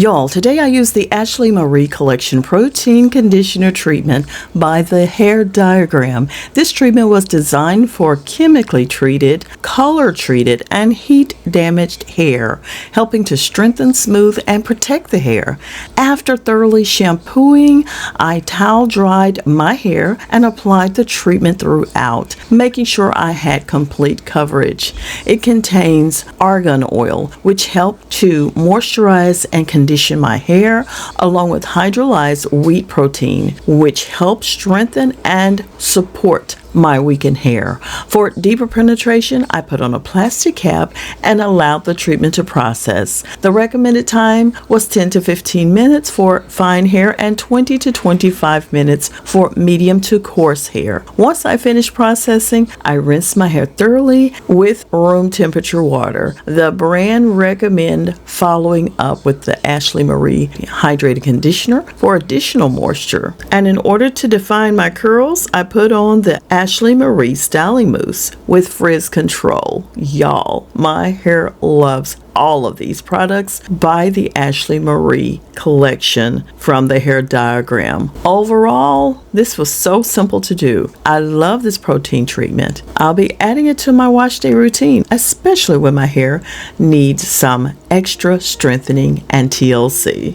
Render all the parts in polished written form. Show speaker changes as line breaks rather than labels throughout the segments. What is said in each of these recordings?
Y'all, today I used the Ashley Marie Collection Protein Conditioner Treatment by the Hair Diagram. This treatment was designed for chemically treated, color treated, and heat damaged hair, helping to strengthen, smooth, and protect the hair. After thoroughly shampooing, I towel dried my hair and applied the treatment throughout, making sure I had complete coverage. It contains argan oil, which helped to moisturize and condition my hair, along with hydrolyzed wheat protein, which helps strengthen and support my weakened hair. For deeper penetration, I put on a plastic cap and allowed the treatment to process. The recommended time was 10 to 15 minutes for fine hair and 20 to 25 minutes for medium to coarse hair. Once I finished processing, I rinsed my hair thoroughly with room temperature water. The brand recommend following up with the Ashley Marie Hydrated Conditioner for additional moisture. And in order to define my curls, I put on the Ashley Marie Styling Mousse with Frizz Control. Y'all, my hair loves all of these products by the Ashley Marie Collection from the Hair Diagram. Overall, this was so simple to do. I love this protein treatment. I'll be adding it to my wash day routine, especially when my hair needs some extra strengthening and TLC.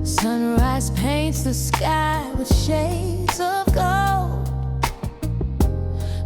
Sunrise paints the sky with shades of gold.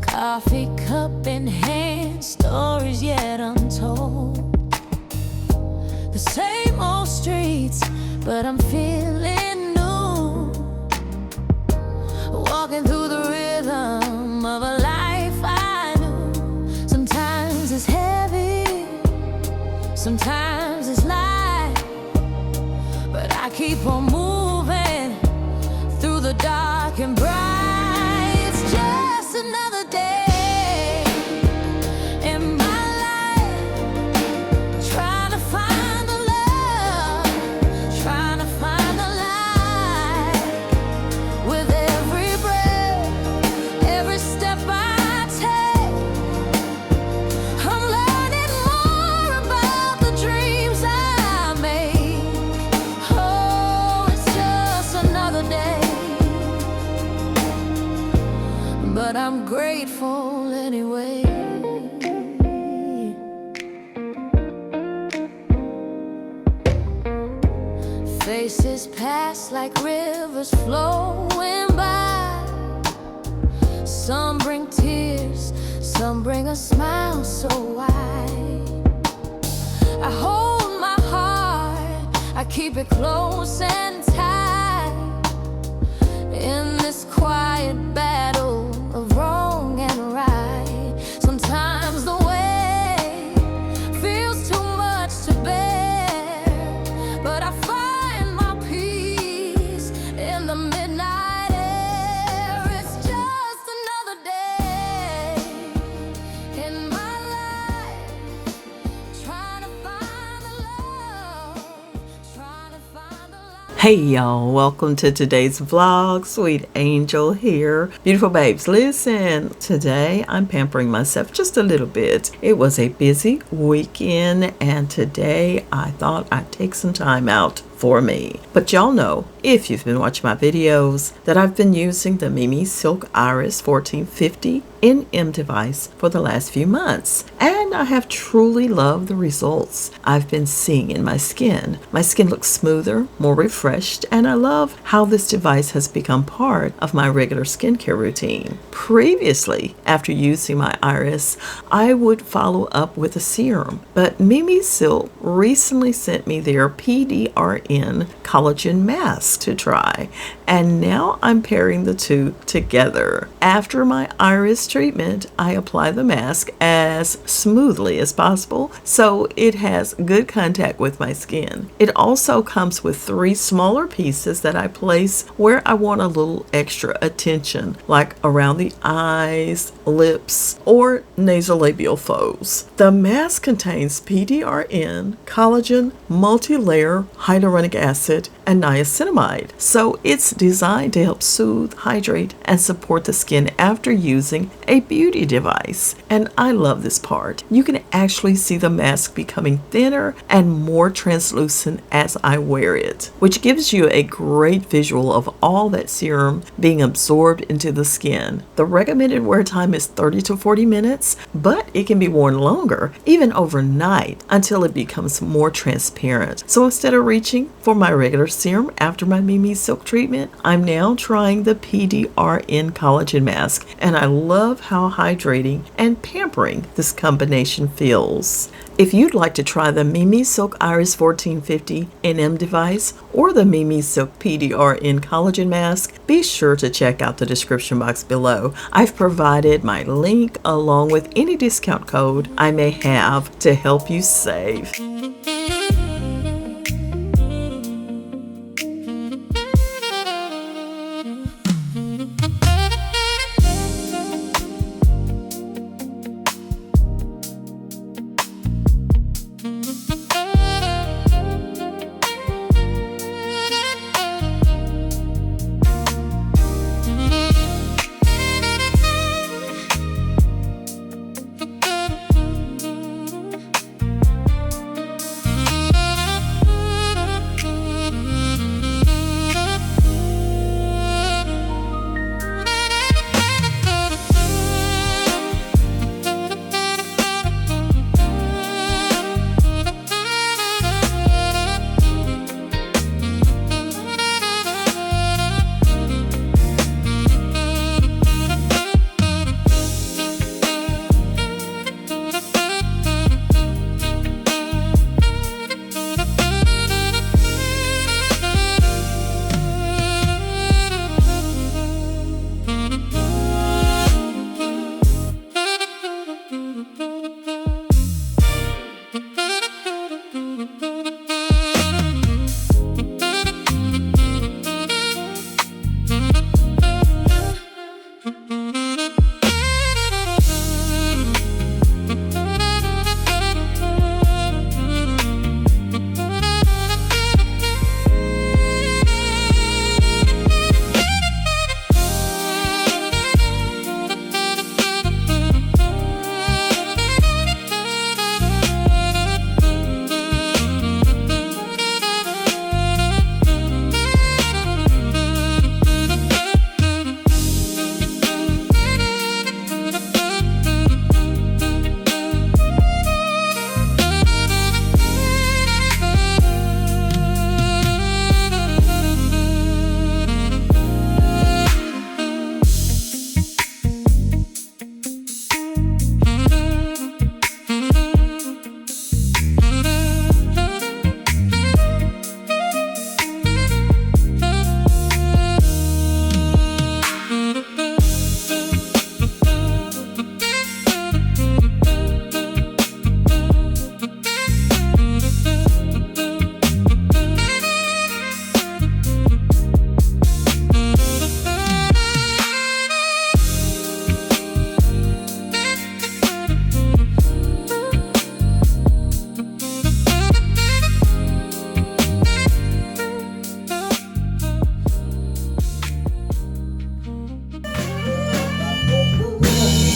Coffee cup in hand, stories yet untold. The same old streets, but I'm feeling new. Walking through the rhythm of a life I knew. Sometimes it's heavy, sometimes it's light, but I keep on moving through the dark and bright. It's just another day in my life, trying to find the love, trying to find the light. With every breath, every step I take, I'm learning more about the dreams I made. Oh, it's just another day, but I'm grateful anyway. Faces pass like rivers flowing by. Some bring tears, some bring a smile so wide. I hold my heart, I keep it close and tight in this quiet battle of wrong and right. Sometimes the way feels too much to bear, but I find my peace in the midnight air. It's just another day in my life, trying to find the love, trying to find the light.
Hey y'all, welcome to today's vlog. Sweet Angel here. Beautiful babes, listen, today I'm pampering myself just a little bit. It was a busy weekend and today I thought I'd take some time out for me. But y'all know, if you've been watching my videos, that I've been using the Mimisilk Iris 1450 NM device for the last few months, and I have truly loved the results I've been seeing in my skin. My skin looks smoother, more refreshed, and I love how this device has become part of my regular skincare routine. Previously, after using my Iris, I would follow up with a serum, but Mimisilk recently sent me their PDRN collagen mask to try, and now I'm pairing the two together. After my Iris treatment, I apply the mask as smoothly as possible so it has good contact with my skin. It also comes with 3 smaller pieces that I place where I want a little extra attention, like around the eyes, lips, or nasolabial folds. The mask contains PDRN, collagen, multi-layer hyaluronic acid, and niacinamide. So it's designed to help soothe, hydrate, and support the skin after using a beauty device. And I love this part. You can actually see the mask becoming thinner and more translucent as I wear it, which gives you a great visual of all that serum being absorbed into the skin. The recommended wear time is 30 to 40 minutes, but it can be worn longer, even overnight, until it becomes more transparent. So instead of reaching for my regular serum after my Mimisilk treatment, I'm now trying the PDRN collagen mask, and I love how hydrating and pampering this combination feels. If you'd like to try the Mimisilk Iris 1450 NM device or the Mimisilk PDRN collagen mask, be sure to check out the description box below. I've provided my link along with any discount code I may have to help you save.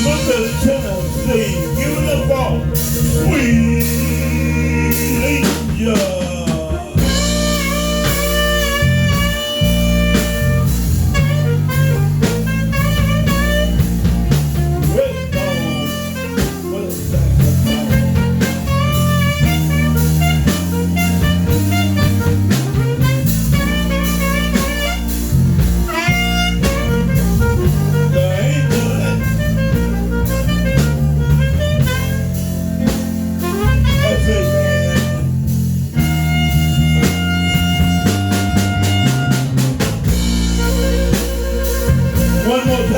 Memphis, Tennessee, give it up for sweetangel. One more